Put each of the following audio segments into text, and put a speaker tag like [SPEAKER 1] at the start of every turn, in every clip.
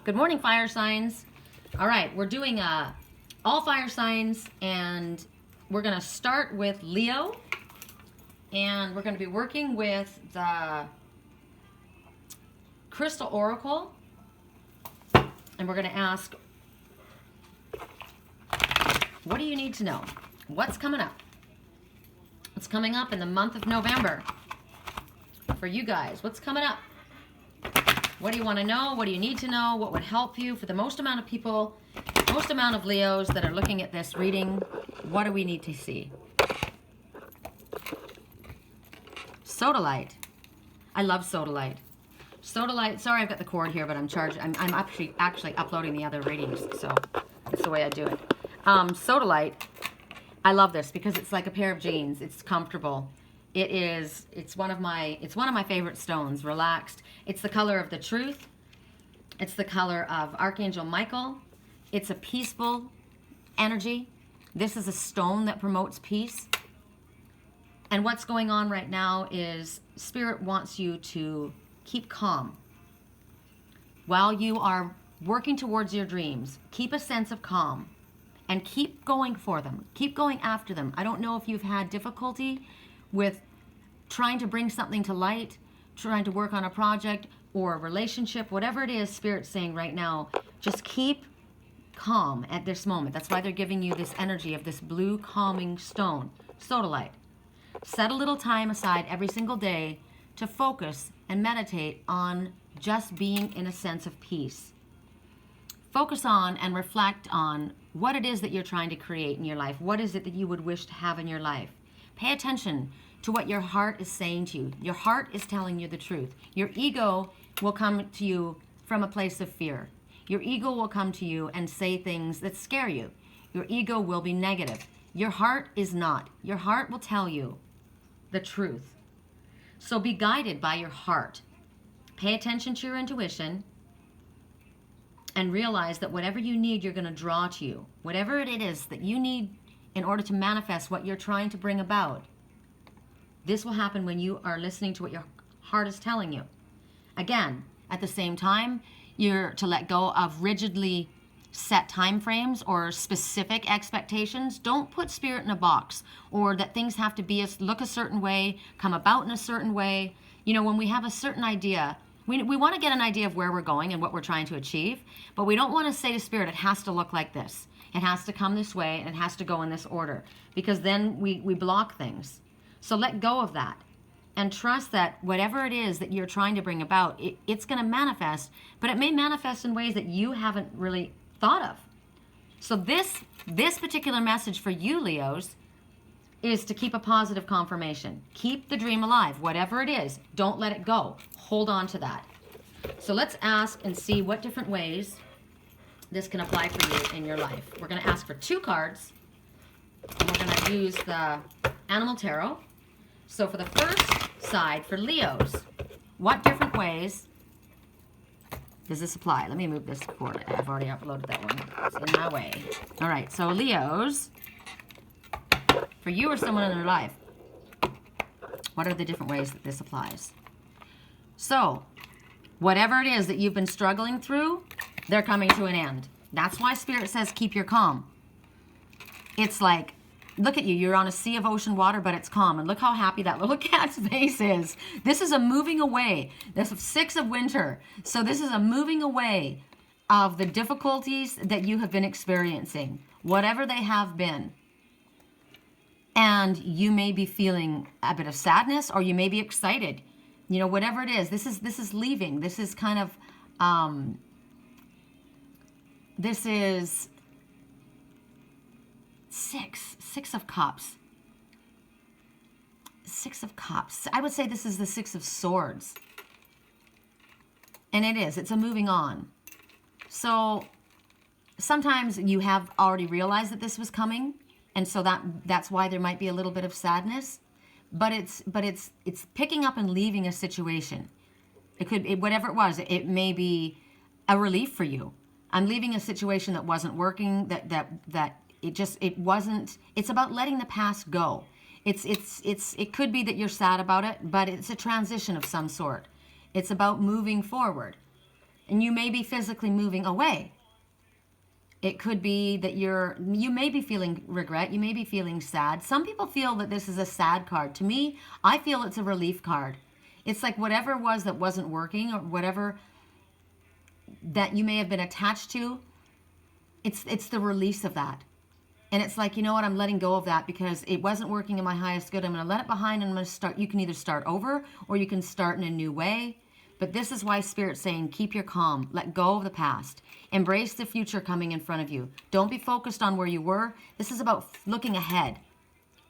[SPEAKER 1] Good morning, fire signs. All right, we're doing all fire signs, and we're going to start with Leo, and we're going to be working with the Crystal Oracle, and we're going to ask, what do you need to know? What's coming up? What's coming up in the month of November for you guys? What's coming up? What do you want to know? What do you need to know? What would help you? For the most amount of people, most amount of Leos that are looking at this reading, what do we need to see? Sodalite. I love Sodalite. Sodalite, sorry I've got the cord here, but I'm actually uploading the other readings, so that's the way I do it. Sodalite, I love this because it's like a pair of jeans. It's comfortable. It's one of my favorite stones. Relaxed. It's the color of the truth. It's the color of Archangel Michael. It's a peaceful energy. This is a stone that promotes peace. And what's going on right now is Spirit wants you to keep calm. While you are working towards your dreams, keep a sense of calm and keep going for them. Keep going after them. I don't know if you've had difficulty with trying to bring something to light, trying to work on a project or a relationship, whatever it is, Spirit's saying right now, just keep calm at this moment. That's why they're giving you this energy of this blue calming stone, Sodalite. Set a little time aside every single day to focus and meditate on just being in a sense of peace. Focus on and reflect on what it is that you're trying to create in your life. What is it that you would wish to have in your life? Pay attention to what your heart is saying to you. Your heart is telling you the truth. Your ego will come to you from a place of fear. Your ego will come to you and say things that scare you. Your ego will be negative. Your heart is not. Your heart will tell you the truth. So be guided by your heart. Pay attention to your intuition and realize that whatever you need, you're going to draw to you. Whatever it is that you need in order to manifest what you're trying to bring about, this will happen when you are listening to what your heart is telling you. Again, at the same time, you're to let go of rigidly set time frames or specific expectations. Don't put Spirit in a box, or that things have to look a certain way, come about in a certain way. You know, when we have a certain idea, we want to get an idea of where we're going and what we're trying to achieve, but we don't want to say to Spirit, it has to look like this. It has to come this way, and it has to go in this order, because then we block things. So let go of that and trust that whatever it is that you're trying to bring about, it's going to manifest, but it may manifest in ways that you haven't really thought of. So this particular message for you, Leos, is to keep a positive confirmation. Keep the dream alive, whatever it is. Don't let it go. Hold on to that. So let's ask and see what different ways this can apply for you in your life. We're going to ask for 2 cards, and we're going to use the Animal Tarot. So for the first side, for Leos, what different ways does this apply? Let me move this cord. I've already uploaded that one. It's in my way. All right, so Leos, for you or someone in their life, what are the different ways that this applies? So, whatever it is that you've been struggling through, they're coming to an end. That's why Spirit says keep your calm. It's like, look at you. You're on a sea of ocean water, but it's calm. And look how happy that little cat's face is. This is a moving away. This is 6 of winter. So this is a moving away of the difficulties that you have been experiencing, whatever they have been. And you may be feeling a bit of sadness, or you may be excited. You know, whatever it is, this is leaving. This is kind of, this is Six of Cups. 6 of Cups. I would say this is the 6 of Swords. And it's a moving on. So sometimes you have already realized that this was coming, and so that's why there might be a little bit of sadness. But it's picking up and leaving a situation. Whatever it was, it may be a relief for you. I'm leaving a situation that wasn't working, that it wasn't. It's about letting the past go. It could be that you're sad about it, but it's a transition of some sort. It's about moving forward. And you may be physically moving away. It could be that you may be feeling regret. You may be feeling sad. Some people feel that this is a sad card. To me, I feel it's a relief card. It's like whatever it was that wasn't working, or whatever that you may have been attached to, it's the release of that. And it's like, you know what, I'm letting go of that because it wasn't working in my highest good. I'm going to let it behind and I'm going to start. You can either start over or you can start in a new way. But this is why Spirit's saying, keep your calm, let go of the past, embrace the future coming in front of you. Don't be focused on where you were. This is about looking ahead,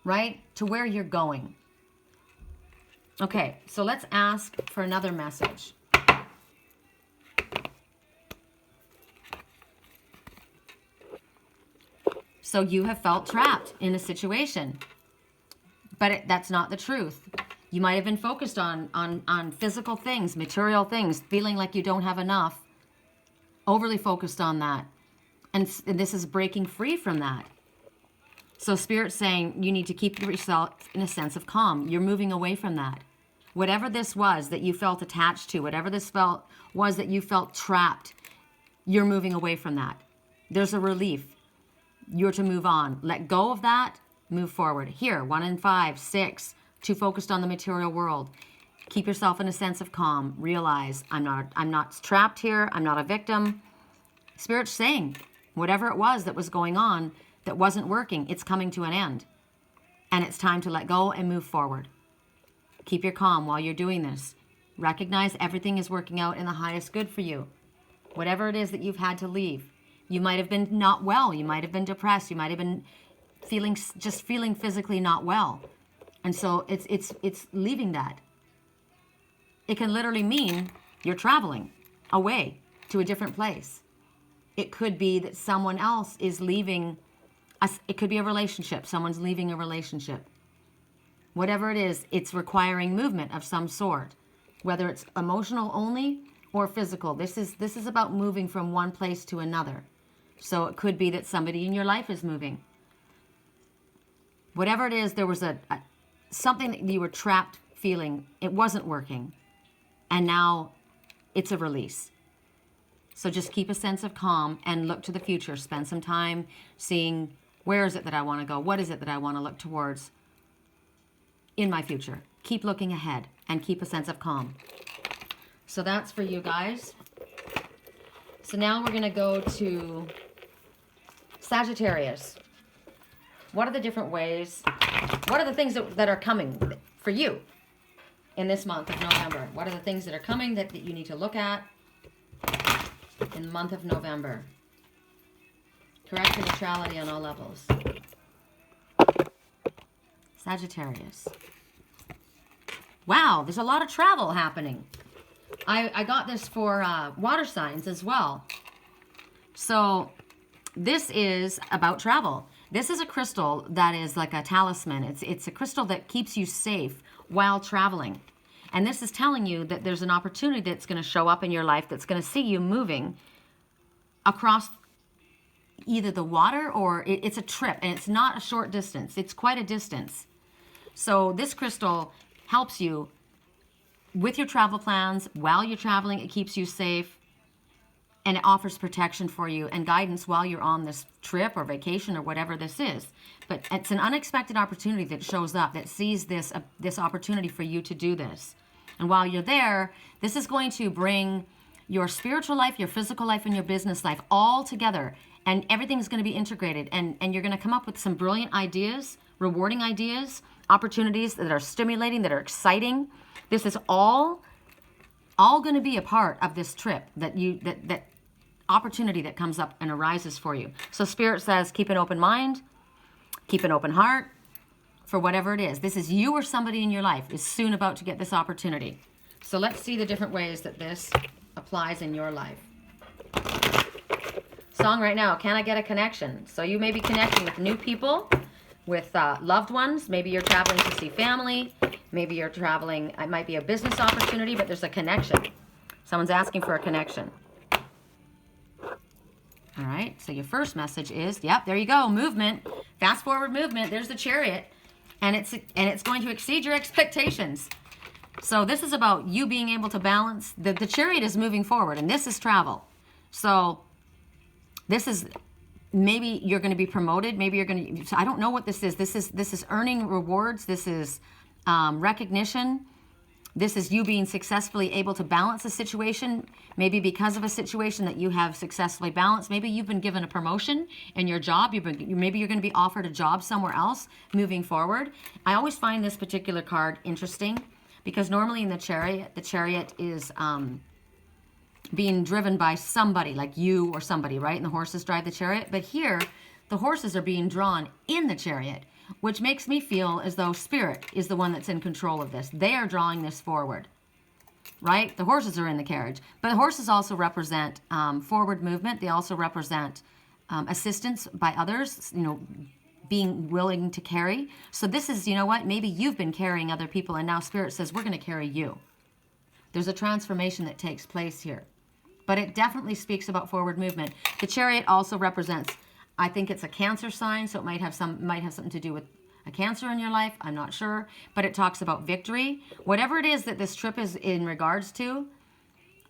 [SPEAKER 1] right, to where you're going. Okay, so let's ask for another message. So you have felt trapped in a situation, but that's not the truth. You might have been focused on physical things, material things, feeling like you don't have enough, overly focused on that. And this is breaking free from that. So Spirit's saying you need to keep yourself in a sense of calm. You're moving away from that. Whatever this was that you felt attached to, whatever this was that you felt trapped, you're moving away from that. There's a relief. You're to move on. Let go of that. Move forward. Here, 1 in 5, 6. Too focused on the material world. Keep yourself in a sense of calm. Realize I'm not trapped here. I'm not a victim. Spirit's saying whatever it was that was going on that wasn't working, it's coming to an end. And it's time to let go and move forward. Keep your calm while you're doing this. Recognize everything is working out in the highest good for you. Whatever it is that you've had to leave. You might have been not well. You might have been depressed. You might have been feeling physically not well. And so it's leaving that. It can literally mean you're traveling away to a different place. It could be that someone else is leaving. It could be a relationship. Someone's leaving a relationship. Whatever it is, it's requiring movement of some sort, whether it's emotional only or physical. This is about moving from one place to another. So it could be that somebody in your life is moving. Whatever it is, there was something that you were trapped feeling. It wasn't working. And now it's a release. So just keep a sense of calm and look to the future. Spend some time seeing where is it that I want to go? What is it that I want to look towards in my future? Keep looking ahead and keep a sense of calm. So that's for you guys. So now we're going to go to Sagittarius. What are the different ways? What are the things that are coming for you in this month of November? What are the things that are coming that you need to look at in the month of November? Correction, neutrality on all levels. Sagittarius. Wow, there's a lot of travel happening. I got this for water signs as well. So this is about travel. This is a crystal that is like a talisman. It's a crystal that keeps you safe while traveling. And this is telling you that there's an opportunity that's going to show up in your life that's going to see you moving across either the water or it's a trip. And it's not a short distance. It's quite a distance. So this crystal helps you with your travel plans. While you're traveling, it keeps you safe. And it offers protection for you and guidance while you're on this trip or vacation or whatever this is. But it's an unexpected opportunity that shows up, that sees this opportunity for you to do this. And while you're there, this is going to bring your spiritual life, your physical life, and your business life all together. And everything's going to be integrated. And you're going to come up with some brilliant ideas, rewarding ideas, opportunities that are stimulating, that are exciting. This is all going to be a part of this trip that opportunity that comes up and arises for you. So Spirit says, keep an open mind, keep an open heart for whatever it is. This is you or somebody in your life is soon about to get this opportunity. So let's see the different ways that this applies in your life. Song right now, Can I Get a Connection? So you may be connecting with new people, with loved ones. Maybe you're traveling to see family. Maybe you're traveling, it might be a business opportunity, but there's a connection. Someone's asking for a connection. All right, so your first message is, yep, there you go, movement, fast forward movement. There's the Chariot, and it's going to exceed your expectations. So this is about you being able to balance. The Chariot is moving forward, and this is travel. So this is, maybe you're going to be promoted. Maybe you're going to, so I don't know what this is. This is earning rewards. This is recognition. This is you being successfully able to balance a situation, maybe because of a situation that you have successfully balanced. Maybe you've been given a promotion in your job. Maybe you're going to be offered a job somewhere else moving forward. I always find this particular card interesting because normally in the Chariot is being driven by somebody, like you or somebody, right? And the horses drive the Chariot. But here, the horses are being drawn in the Chariot, which makes me feel as though Spirit is the one that's in control of this. They are drawing this forward, right? The horses are in the carriage. But the horses also represent forward movement. They also represent assistance by others, you know, being willing to carry. So this is, you know what, maybe you've been carrying other people, and now Spirit says, we're going to carry you. There's a transformation that takes place here. But it definitely speaks about forward movement. The Chariot also represents, I think it's a Cancer sign, so it might have something to do with a Cancer in your life. I'm not sure, but it talks about victory. Whatever it is that this trip is in regards to,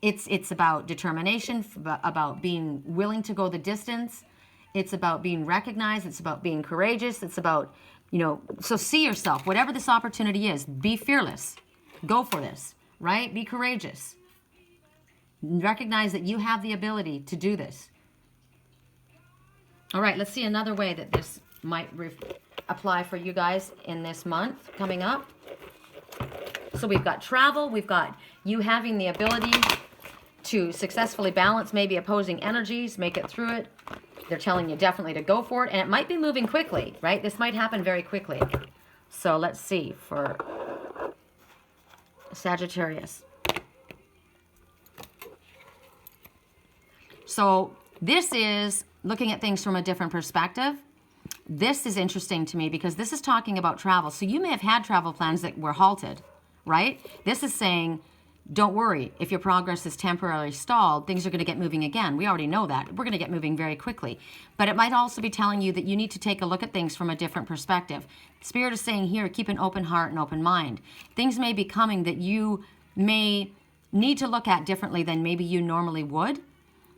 [SPEAKER 1] it's about determination, about being willing to go the distance. It's about being recognized. It's about being courageous. It's about, you know, so see yourself. Whatever this opportunity is, be fearless. Go for this, right? Be courageous. Recognize that you have the ability to do this. All right, let's see another way that this might apply for you guys in this month coming up. So we've got travel. We've got you having the ability to successfully balance maybe opposing energies, make it through it. They're telling you definitely to go for it, and it might be moving quickly, right? This might happen very quickly. So let's see for Sagittarius. So this is looking at things from a different perspective. This is interesting to me because this is talking about travel. So you may have had travel plans that were halted, right? This is saying, don't worry, if your progress is temporarily stalled, things are going to get moving again. We already know that. We're going to get moving very quickly. But it might also be telling you that you need to take a look at things from a different perspective. Spirit is saying here, keep an open heart and open mind. Things may be coming that you may need to look at differently than maybe you normally would.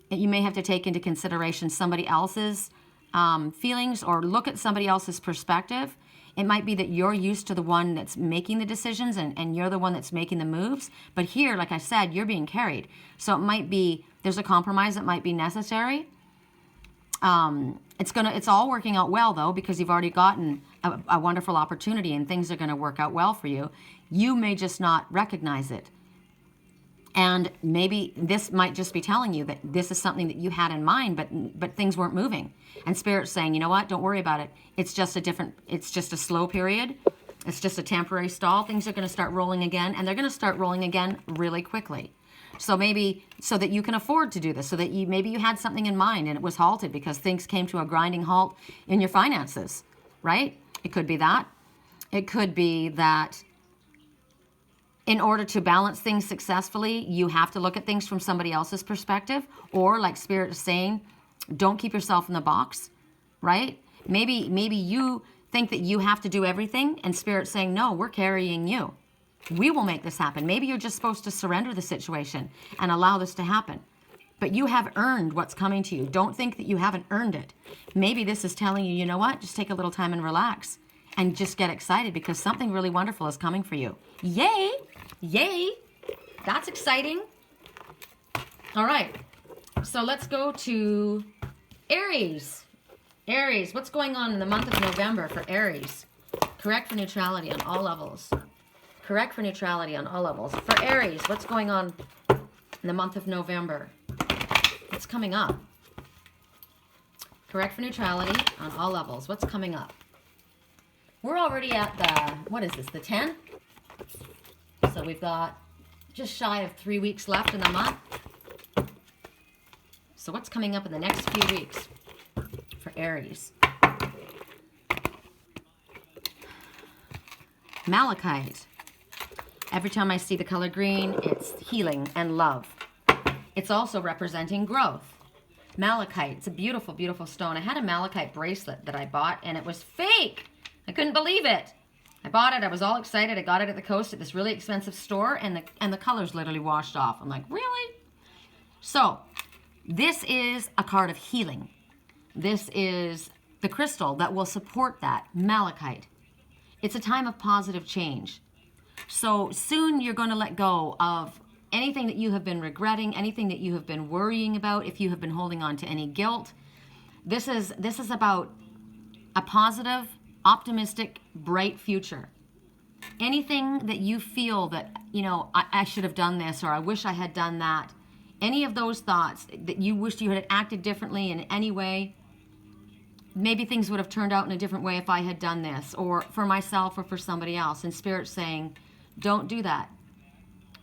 [SPEAKER 1] You may have to take into consideration somebody else's feelings or look at somebody else's perspective. It might be that you're used to the one that's making the decisions and you're the one that's making the moves. But here, like I said, you're being carried. So it might be, there's a compromise that might be necessary. It's all working out well, though, because you've already gotten a wonderful opportunity and things are going to work out well for you. You may just not recognize it. And maybe this might just be telling you that this is something that you had in mind, but things weren't moving. And Spirit's saying, you know what? Don't worry about it. It's just a slow period. It's just a temporary stall. Things are going to start rolling again, and they're going to start rolling again really quickly. So maybe so that you can afford to do this, so that maybe you had something in mind and it was halted because things came to a grinding halt in your finances, right? It could be that. It could be that in order to balance things successfully, you have to look at things from somebody else's perspective. Or like Spirit is saying, don't keep yourself in the box, right? Maybe you think that you have to do everything, and Spirit's saying, no, we're carrying you. We will make this happen. Maybe you're just supposed to surrender the situation and allow this to happen. But you have earned what's coming to you. Don't think that you haven't earned it. Maybe this is telling you, you know what? Just take a little time and relax and just get excited because something really wonderful is coming for you. Yay! Yay! That's exciting. All right. So let's go to Aries. Aries, what's going on in the month of November for Aries? Correct for neutrality on all levels. Correct for neutrality on all levels. For Aries, what's going on in the month of November? What's coming up? Correct for neutrality on all levels. What's coming up? We're already at the, what is this, the 10th? So we've got just shy of 3 weeks left in the month. So what's coming up in the next few weeks for Aries? Malachite. Every time I see the color green, it's healing and love. It's also representing growth. Malachite, it's a beautiful, beautiful stone. I had a malachite bracelet that I bought, and it was fake. I couldn't believe it. I bought it. I was all excited. I got it at the coast at this really expensive store, and the colors literally washed off. I'm like, really? So this is a card of healing. This is the crystal that will support that, Malachite. It's a time of positive change. So soon you're going to let go of anything that you have been regretting, anything that you have been worrying about, if you have been holding on to any guilt. This is about a positive, optimistic, bright future. Anything that you feel that, you know, I should have done this, or I wish I had done that, any of those thoughts that you wished you had acted differently in any way, maybe things would have turned out in a different way if I had done this, or for myself or for somebody else. And Spirit's saying, don't do that.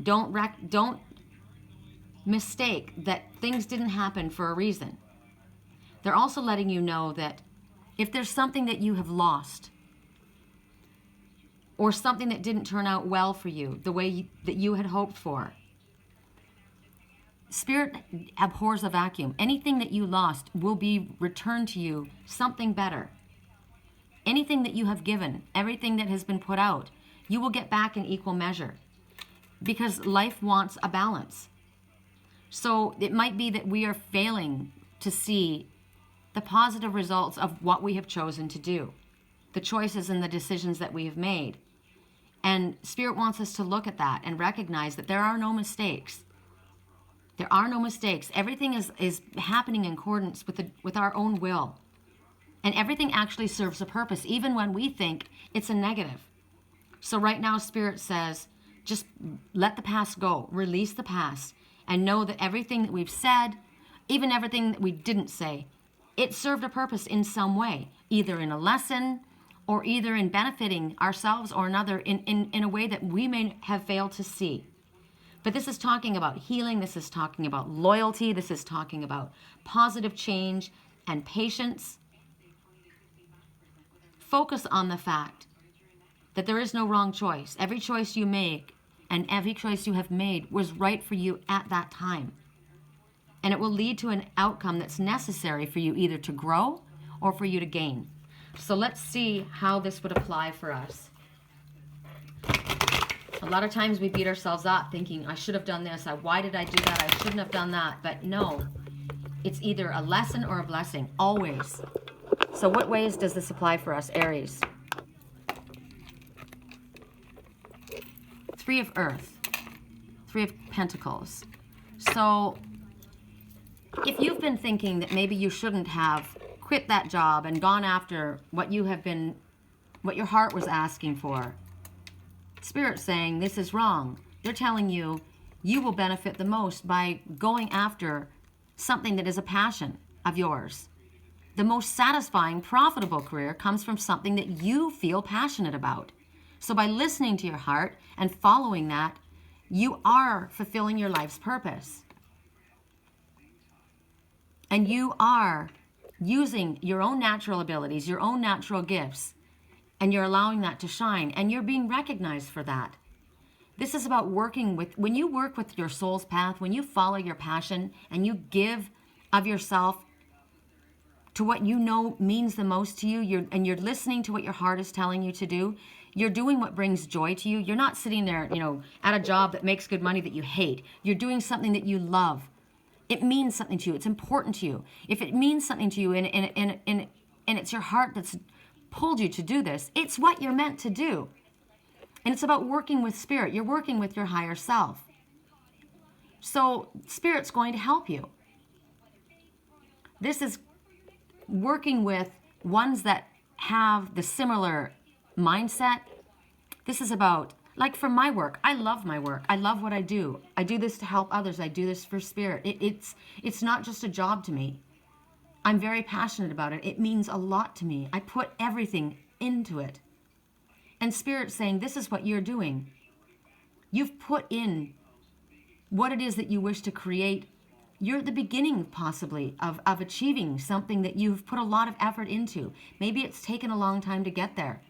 [SPEAKER 1] Don't mistake that things didn't happen for a reason. They're also letting you know that if there's something that you have lost, or something that didn't turn out well for you, the way that you had hoped for, Spirit abhors a vacuum. Anything that you lost will be returned to you something better. Anything that you have given, everything that has been put out, you will get back in equal measure, because life wants a balance. So it might be that we are failing to see the positive results of what we have chosen to do, the choices and the decisions that we have made. And Spirit wants us to look at that and recognize that there are no mistakes. There are no mistakes. Everything is happening in accordance with our own will. And everything actually serves a purpose, even when we think it's a negative. So right now, Spirit says, just let the past go. Release the past. And know that everything that we've said, even everything that we didn't say, it served a purpose in some way, either in a lesson or either in benefiting ourselves or another in a way that we may have failed to see. But this is talking about healing. This is talking about loyalty. This is talking about positive change and patience. Focus on the fact that there is no wrong choice. Every choice you make and every choice you have made was right for you at that time. And it will lead to an outcome that's necessary for you either to grow or for you to gain. So let's see how this would apply for us. A lot of times we beat ourselves up thinking, I should have done this. Why did I do that? I shouldn't have done that. But no, it's either a lesson or a blessing, always. So what ways does this apply for us, Aries? Three of Earth, Three of Pentacles. So if you've been thinking that maybe you shouldn't have quit that job and gone after what your heart was asking for, Spirit's saying this is wrong. They're telling you you will benefit the most by going after something that is a passion of yours. The most satisfying, profitable career comes from something that you feel passionate about. So by listening to your heart and following that, you are fulfilling your life's purpose. And you are using your own natural abilities, your own natural gifts, and you're allowing that to shine, and you're being recognized for that. This is about working with, when you work with your soul's path, when you follow your passion and you give of yourself to what you know means the most to you, and you're listening to what your heart is telling you to do, you're doing what brings joy to you. You're not sitting there, at a job that makes good money that you hate. You're doing something that you love. It means something to you. It's important to you. If it means something to you and it's your heart that's pulled you to do this, it's what you're meant to do. And it's about working with Spirit. You're working with your higher self. So Spirit's going to help you. This is working with ones that have the similar mindset. This is about, like for my work, I love my work. I love what I do. I do this to help others. I do this for Spirit. It's not just a job to me. I'm very passionate about it. It means a lot to me. I put everything into it. And Spirit's saying, this is what you're doing. You've put in what it is that you wish to create. You're at the beginning, possibly, of achieving something that you've put a lot of effort into. Maybe it's taken a long time to get there.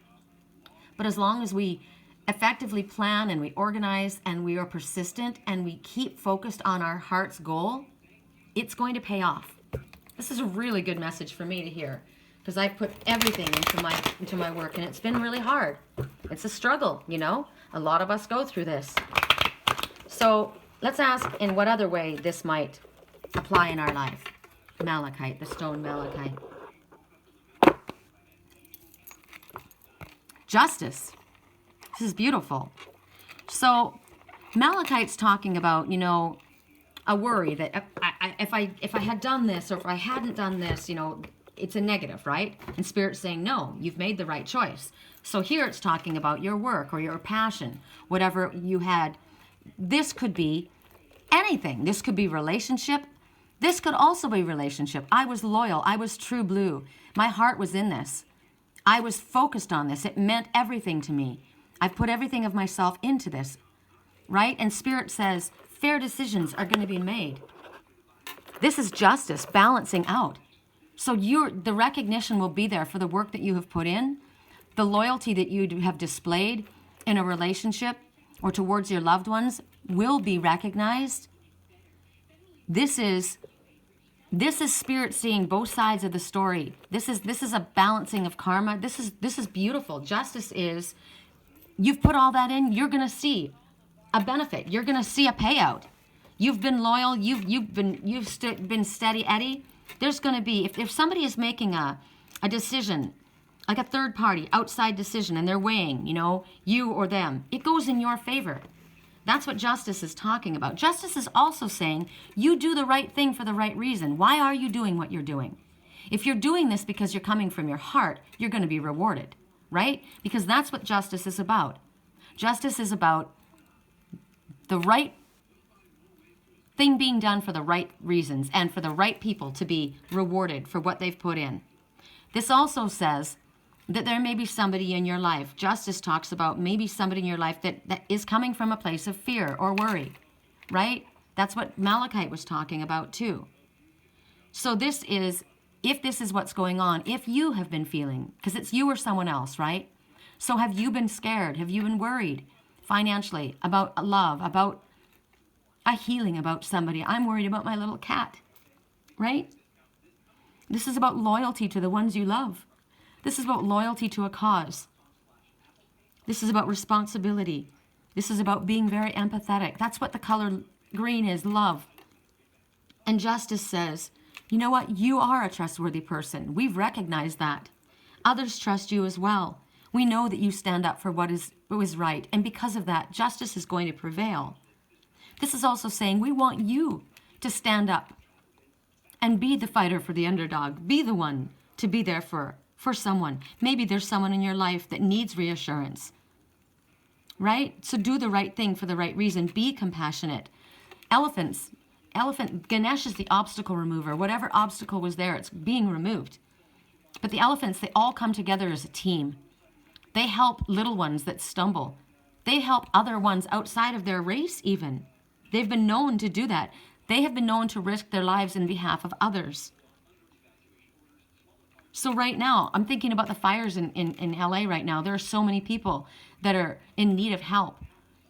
[SPEAKER 1] But as long as we effectively plan and we organize and we are persistent and we keep focused on our heart's goal, it's going to pay off. This is a really good message for me to hear, because I've put everything into my work, and it's been really hard. It's a struggle, you know. A lot of us go through this. So let's ask in what other way this might apply in our life. Malachite, the stone malachite. Justice. This is beautiful. So Malachite's talking about, you know, a worry that if I had done this, or if I hadn't done this, you know, it's a negative, right? And Spirit's saying, no, you've made the right choice. So here it's talking about your work or your passion, whatever you had. This could be anything. This could be relationship. This could also be relationship. I was loyal. I was true blue. My heart was in this. I was focused on this. It meant everything to me. I've put everything of myself into this, right? And Spirit says fair decisions are going to be made. This is justice, balancing out. So the recognition will be there for the work that you have put in, the loyalty that you have displayed in a relationship or towards your loved ones will be recognized. This is Spirit seeing both sides of the story. This is a balancing of karma. This is beautiful. Justice is, you've put all that in, you're going to see a benefit. You're going to see a payout. You've been loyal. You've been steady Eddie. There's going to be, if somebody is making a decision, like a third party, outside decision, and they're weighing, you know, you or them, it goes in your favor. That's what justice is talking about. Justice is also saying you do the right thing for the right reason. Why are you doing what you're doing? If you're doing this because you're coming from your heart, you're going to be rewarded, right? Because that's what justice is about. Justice is about the right thing being done for the right reasons and for the right people to be rewarded for what they've put in. This also says that there may be somebody in your life. Justice talks about maybe somebody in your life that is coming from a place of fear or worry, right? That's what Malachite was talking about too. So this is, if this is what's going on, if you have been feeling, because it's you or someone else, right? So have you been scared? Have you been worried financially about love, about a healing, about somebody? I'm worried about my little cat, right? This is about loyalty to the ones you love. This is about loyalty to a cause. This is about responsibility. This is about being very empathetic. That's what the color green is, love. And justice says, you know what? You are a trustworthy person. We've recognized that. Others trust you as well. We know that you stand up for what is right. And because of that, justice is going to prevail. This is also saying we want you to stand up and be the fighter for the underdog. Be the one to be there for someone. Maybe there's someone in your life that needs reassurance, right? So do the right thing for the right reason. Be compassionate. Elephant, Ganesh is the obstacle remover. Whatever obstacle was there, it's being removed. But the elephants, they all come together as a team. They help little ones that stumble. They help other ones outside of their race even. They've been known to do that. They have been known to risk their lives in behalf of others. So right now, I'm thinking about the fires in LA right now. There are so many people that are in need of help,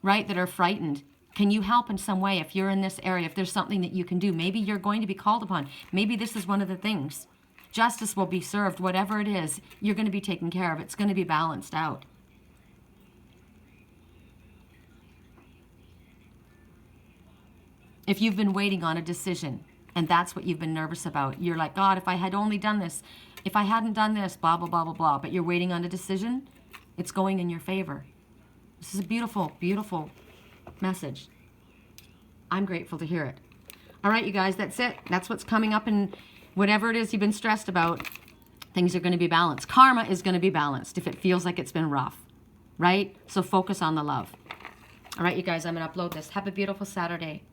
[SPEAKER 1] right? That are frightened. Can you help in some way if you're in this area, if there's something that you can do? Maybe you're going to be called upon. Maybe this is one of the things. Justice will be served. Whatever it is, you're going to be taken care of. It's going to be balanced out. If you've been waiting on a decision, and that's what you've been nervous about, you're like, God, if I had only done this, if I hadn't done this, blah, blah, blah, blah, blah, but you're waiting on a decision, it's going in your favor. This is a beautiful, beautiful message. I'm grateful to hear it. All right, you guys, that's it. That's what's coming up, and whatever it is you've been stressed about, things are going to be balanced. Karma is going to be balanced if it feels like it's been rough, right? So focus on the love. All right, you guys, I'm going to upload this. Have a beautiful Saturday.